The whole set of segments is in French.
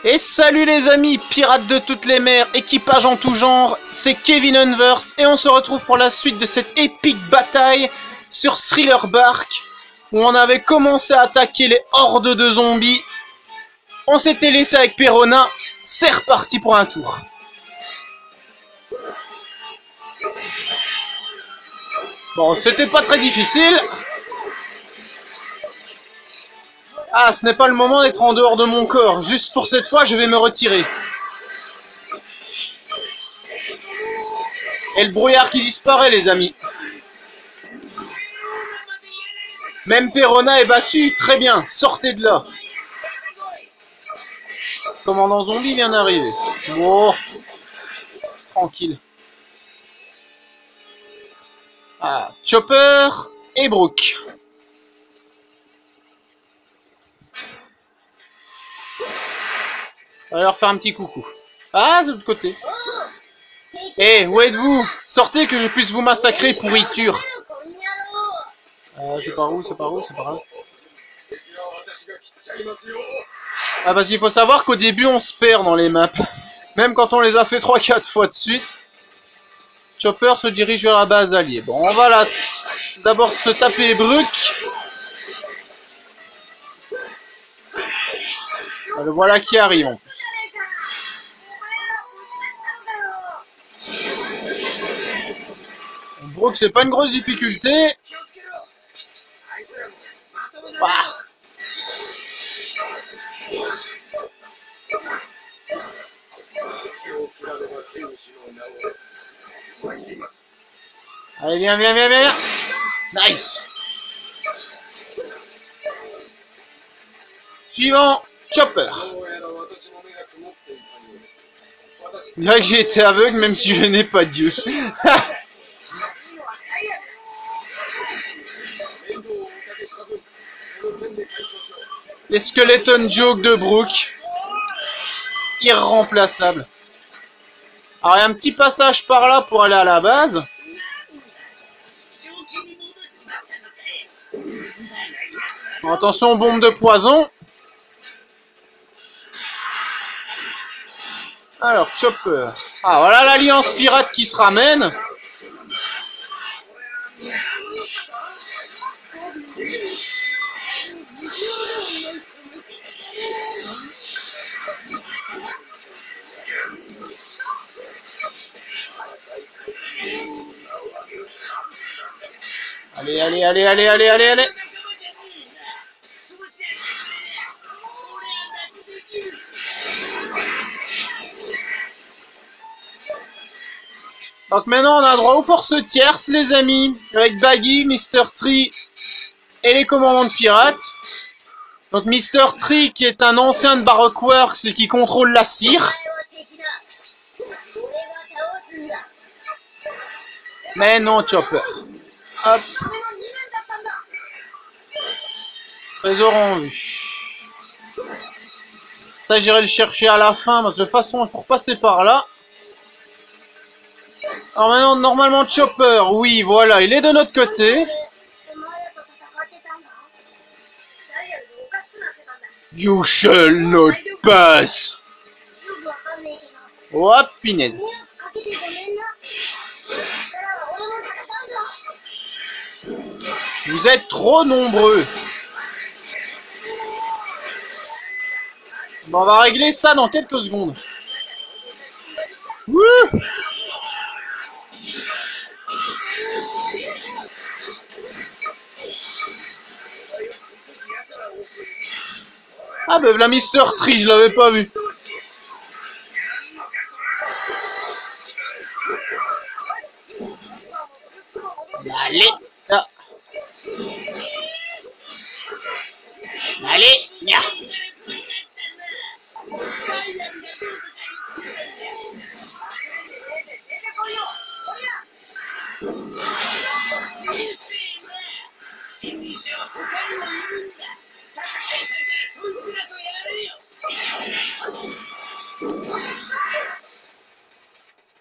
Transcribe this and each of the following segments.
Et salut les amis, pirates de toutes les mers, équipage en tout genre, c'est Kevin Unverse et on se retrouve pour la suite de cette épique bataille sur Thriller Bark où on avait commencé à attaquer les hordes de zombies. On s'était laissé avec Perona, c'est reparti pour un tour. Bon, c'était pas très difficile. Ah, ce n'est pas le moment d'être en dehors de mon corps. Juste pour cette fois, je vais me retirer. Et le brouillard qui disparaît, les amis. Même Perona est battu. Très bien, sortez de là. Commandant zombie vient d'arriver. Oh, tranquille. Ah, Chopper et Brooke. On va leur faire un petit coucou. Ah, c'est de l'autre côté. Eh, où êtes-vous? Sortez que je puisse vous massacrer, pourriture. C'est par où? C'est par où? C'est par là. Ah, parce qu'il faut savoir qu'au début, on se perd dans les maps. Même quand on les a fait 3-4 fois de suite. Chopper se dirige vers la base alliée. Bon, on va là d'abord se taper Brooke. Le voilà qui arrive en plus. Brooke, c'est pas une grosse difficulté. Ah. Allez, viens, viens, viens, viens. Nice. Suivant, Chopper. Je dirais que j'ai été aveugle même si je n'ai pas Dieu. Les skeleton jokes de Brooke. Irremplaçable. Alors il y a un petit passage par là pour aller à la base. Bon, attention aux bombes de poison. Alors, Chopper. Ah, voilà l'alliance pirate qui se ramène. Allez, allez, allez, allez, allez, allez, allez. Donc maintenant on a droit aux forces tierces les amis, avec Baggy, Mr. Tree et les commandants de pirates. Donc Mr. Tree qui est un ancien de Baroque Works et qui contrôle la cire. Mais non Chopper. Hop. Trésor en vue. Ça j'irai le chercher à la fin parce que de toute façon il faut repasser par là. Alors maintenant, normalement, Chopper, oui, voilà, il est de notre côté. You shall not pass. Oh, pinaise. Vous êtes trop nombreux. Bon, on va régler ça dans quelques secondes. Wouh! Ah ben la Mr. Tree, je l'avais pas vu. Allez, là. Allez, viens.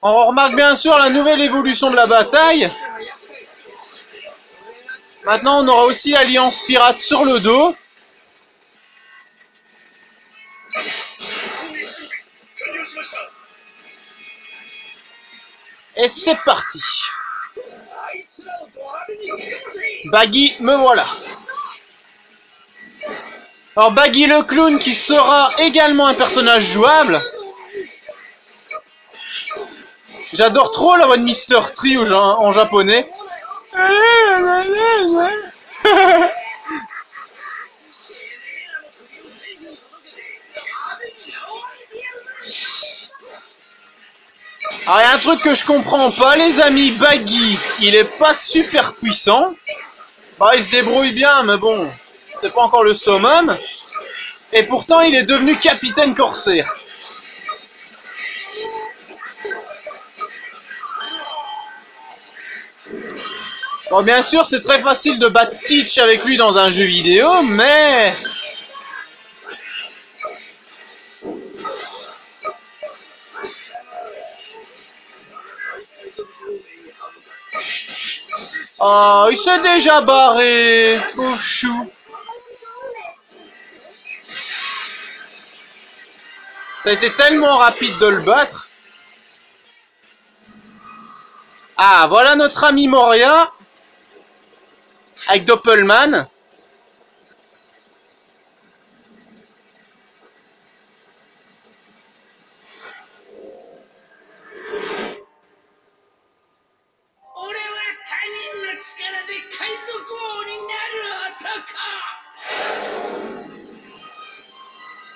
On remarque bien sûr la nouvelle évolution de la bataille. Maintenant, on aura aussi l'Alliance Pirate sur le dos. Et c'est parti. Baggy, me voilà. Alors Baggy le clown qui sera également un personnage jouable. J'adore trop la voix de Mr. Tree en japonais. Alors il y a un truc que je comprends pas les amis, Baggy, il est pas super puissant. Bah il se débrouille bien mais bon, c'est pas encore le summum. Et pourtant il est devenu capitaine corsaire. Bon bien sûr c'est très facile de battre Teach avec lui dans un jeu vidéo, mais... Oh, il s'est déjà barré, pauvre chou. Ça a été tellement rapide de le battre. Ah, voilà notre ami Moria. Avec Doppelman.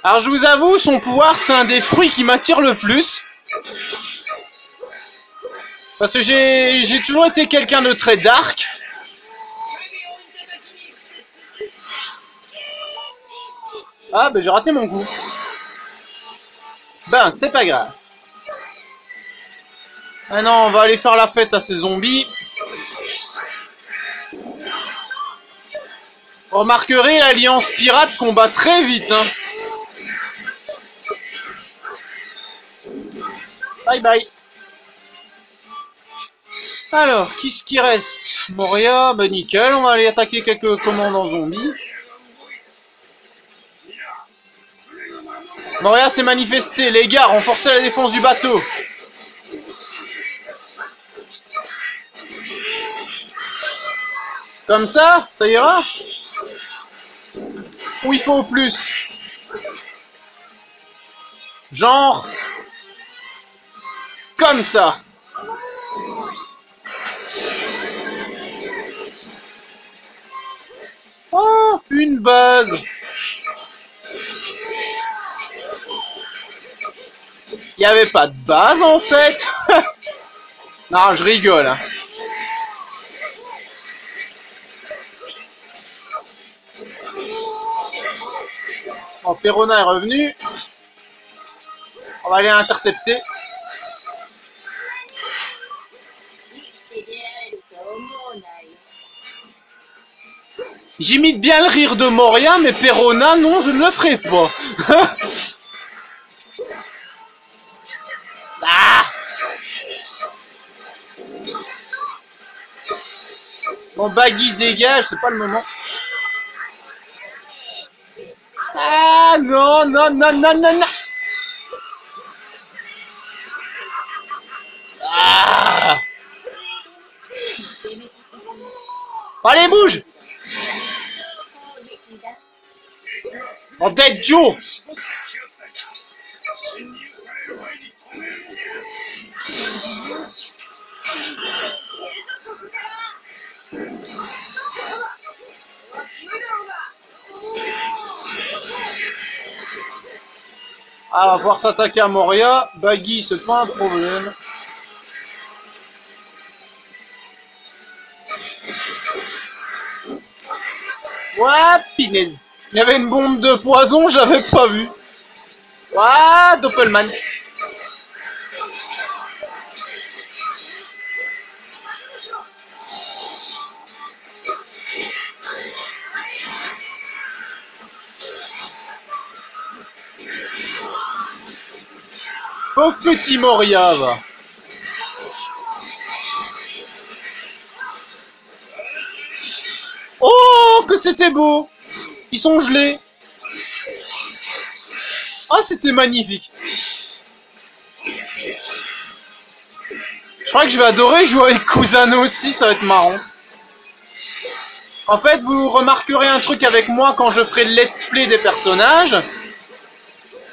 Alors je vous avoue, son pouvoir c'est un des fruits qui m'attire le plus. Parce que j'ai toujours été quelqu'un de très dark. Ah ben j'ai raté mon coup. Ben c'est pas grave. Ah non, on va aller faire la fête à ces zombies. Vous remarquerez, l'Alliance Pirate combat très vite. Hein. Bye bye. Alors, qu'est-ce qui reste? Moria, ben nickel, on va aller attaquer quelques commandants zombies. Moria s'est manifesté, les gars, renforcez la défense du bateau. Comme ça ira? Ou il faut plus? Genre... Comme ça. Oh, une base. Il n'y avait pas de base en fait. Non, je rigole. Hein. Bon, Perona est revenu. On va aller l'intercepter. J'imite bien le rire de Moria, mais Perona, non, je ne le ferai pas. Ah bon, Baggy dégage, c'est pas le moment. Ah non, non, non, non, non, non. Ah allez, bouge. En tête, Joe. Ah, on va pouvoir s'attaquer à Moria. Baggy, c'est pas un problème. Ouais, pinaise. Il y avait une bombe de poison, je l'avais pas vue. Ouais, Doppelman. Pauvre petit Moria, va. Oh, que c'était beau. Ils sont gelés. Oh, c'était magnifique. Je crois que je vais adorer jouer avec Kusano aussi, ça va être marrant. En fait, vous remarquerez un truc avec moi quand je ferai le let's play des personnages.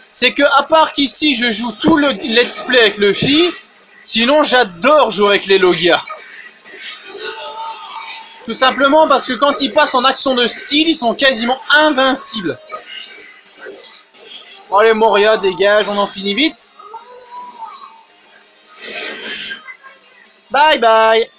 C'est que, à part qu'ici, je joue tout le let's play avec Luffy, sinon j'adore jouer avec les Logia. Tout simplement parce que quand ils passent en action de style, ils sont quasiment invincibles. Bon, allez, Moria, dégage, on en finit vite. Bye bye.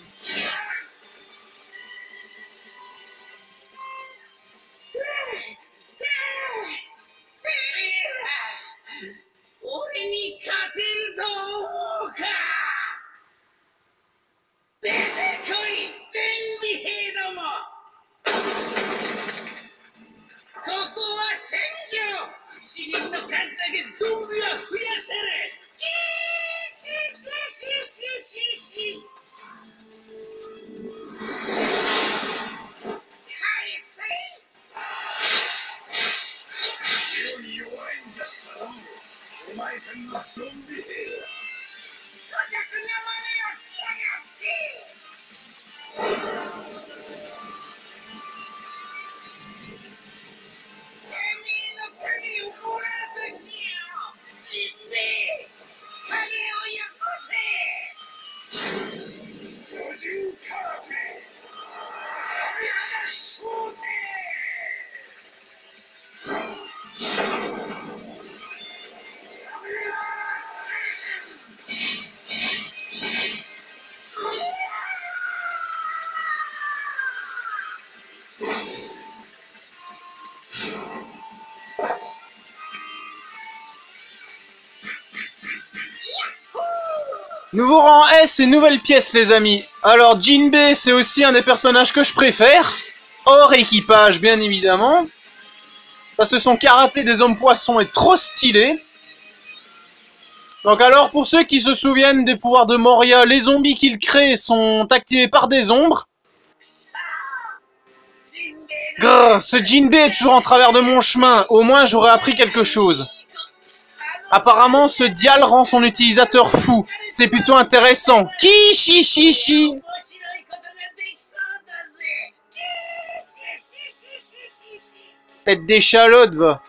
Nouveau rang S et nouvelle pièce les amis. Alors Jinbei c'est aussi un des personnages que je préfère. Hors équipage bien évidemment. Parce que son karaté des hommes poissons est trop stylé. Donc alors pour ceux qui se souviennent des pouvoirs de Moria, les zombies qu'il crée sont activés par des ombres. Grrr, ce Jinbei est toujours en travers de mon chemin. Au moins j'aurais appris quelque chose. Apparemment, ce dial rend son utilisateur fou. C'est plutôt intéressant. Kishichichi. Tête d'échalote, va.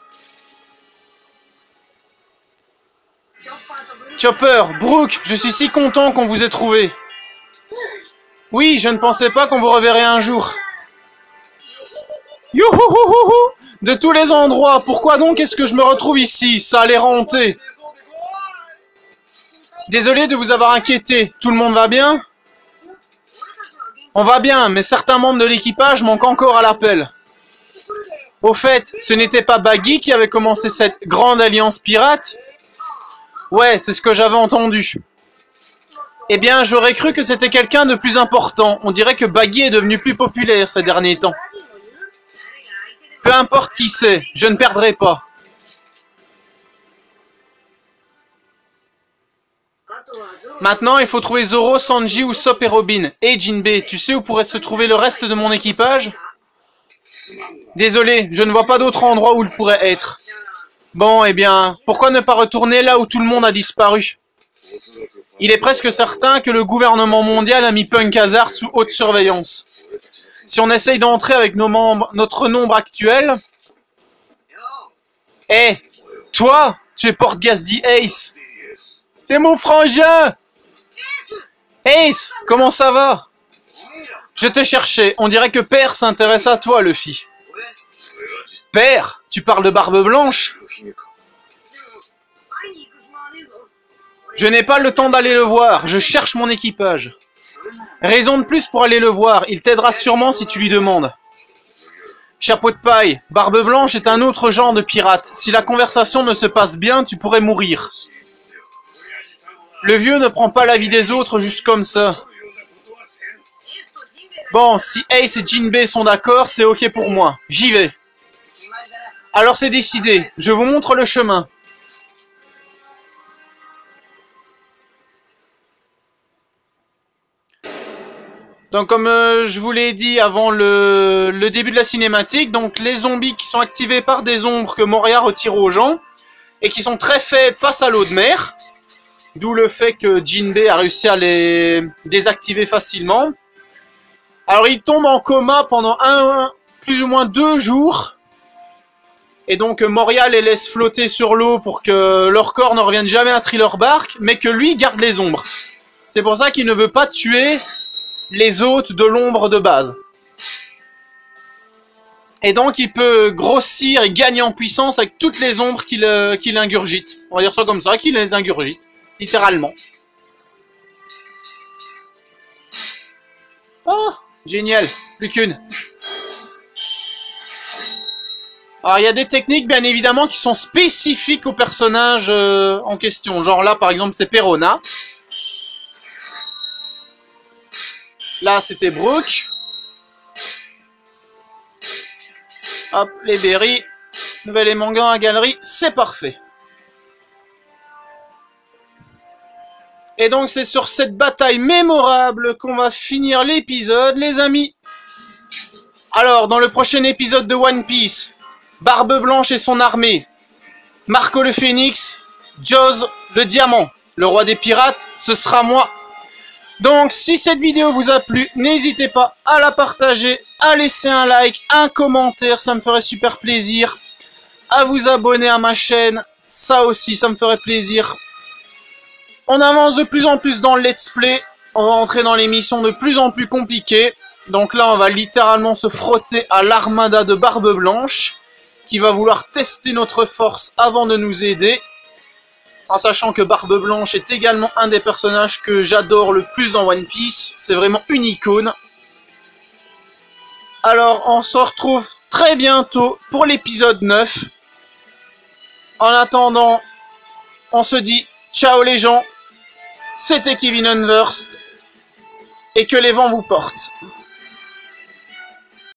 Chopper, Brooke, je suis si content qu'on vous ait trouvé. Oui, je ne pensais pas qu'on vous reverrait un jour. Youhouhouhou! De tous les endroits, pourquoi donc est-ce que je me retrouve ici? Ça a l'air hanté. Désolé de vous avoir inquiété. Tout le monde va bien? On va bien, mais certains membres de l'équipage manquent encore à l'appel. Au fait, ce n'était pas Baggy qui avait commencé cette grande alliance pirate? Ouais, c'est ce que j'avais entendu. Eh bien, j'aurais cru que c'était quelqu'un de plus important. On dirait que Baggy est devenu plus populaire ces derniers temps. Peu importe qui c'est, je ne perdrai pas. Maintenant, il faut trouver Zoro, Sanji, Usopp et Robin. Et Jinbei, tu sais où pourrait se trouver le reste de mon équipage? Désolé, je ne vois pas d'autre endroit où il pourrait être. Bon, eh bien, pourquoi ne pas retourner là où tout le monde a disparu? Il est presque certain que le gouvernement mondial a mis Punk Hazard sous haute surveillance. Si on essaye d'entrer avec notre nombre actuel... Eh, toi, tu es porte-gaz Ace. C'est mon frangin. Ace, comment ça va? Je te cherchais, on dirait que Père s'intéresse à toi, Luffy. Père, tu parles de Barbe Blanche? Je n'ai pas le temps d'aller le voir, je cherche mon équipage. Raison de plus pour aller le voir, il t'aidera sûrement si tu lui demandes. Chapeau de paille, Barbe Blanche est un autre genre de pirate. Si la conversation ne se passe bien, tu pourrais mourir. Le vieux ne prend pas la vie des autres juste comme ça. Bon, si Ace et Jinbei sont d'accord, c'est ok pour moi. J'y vais. Alors c'est décidé, je vous montre le chemin. Donc comme je vous l'ai dit avant le début de la cinématique, donc les zombies qui sont activés par des ombres que Moria retire aux gens, et qui sont très faibles face à l'eau de mer. D'où le fait que Jinbei a réussi à les désactiver facilement. Alors ils tombent en coma pendant plus ou moins 2 jours. Et donc Moria les laisse flotter sur l'eau pour que leur corps ne revienne jamais à Thriller Bark, mais que lui garde les ombres. C'est pour ça qu'il ne veut pas tuer les hôtes de l'ombre de base. Et donc il peut grossir et gagner en puissance avec toutes les ombres qu'il ingurgite. On va dire ça comme ça, qu'il les ingurgite, littéralement. Oh, génial, plus qu'une. Alors il y a des techniques bien évidemment qui sont spécifiques au personnage en question. Genre là par exemple c'est Perona. Là c'était Brooke. Hop, les berries. Nouvel émangan à galerie, c'est parfait. Et donc c'est sur cette bataille mémorable qu'on va finir l'épisode, les amis. Alors, dans le prochain épisode de One Piece, Barbe Blanche et son armée, Marco le Phénix, Jaws le Diamant, le roi des pirates, ce sera moi. Donc, si cette vidéo vous a plu, n'hésitez pas à la partager, à laisser un like, un commentaire, ça me ferait super plaisir. À vous abonner à ma chaîne, ça aussi, ça me ferait plaisir. On avance de plus en plus dans le let's play, on va entrer dans les missions de plus en plus compliquées. Donc là, on va littéralement se frotter à l'armada de Barbe Blanche, qui va vouloir tester notre force avant de nous aider. En sachant que Barbe Blanche est également un des personnages que j'adore le plus dans One Piece. C'est vraiment une icône. Alors, on se retrouve très bientôt pour l'épisode 9. En attendant, on se dit ciao les gens. C'était Kevin Unversed. Et que les vents vous portent.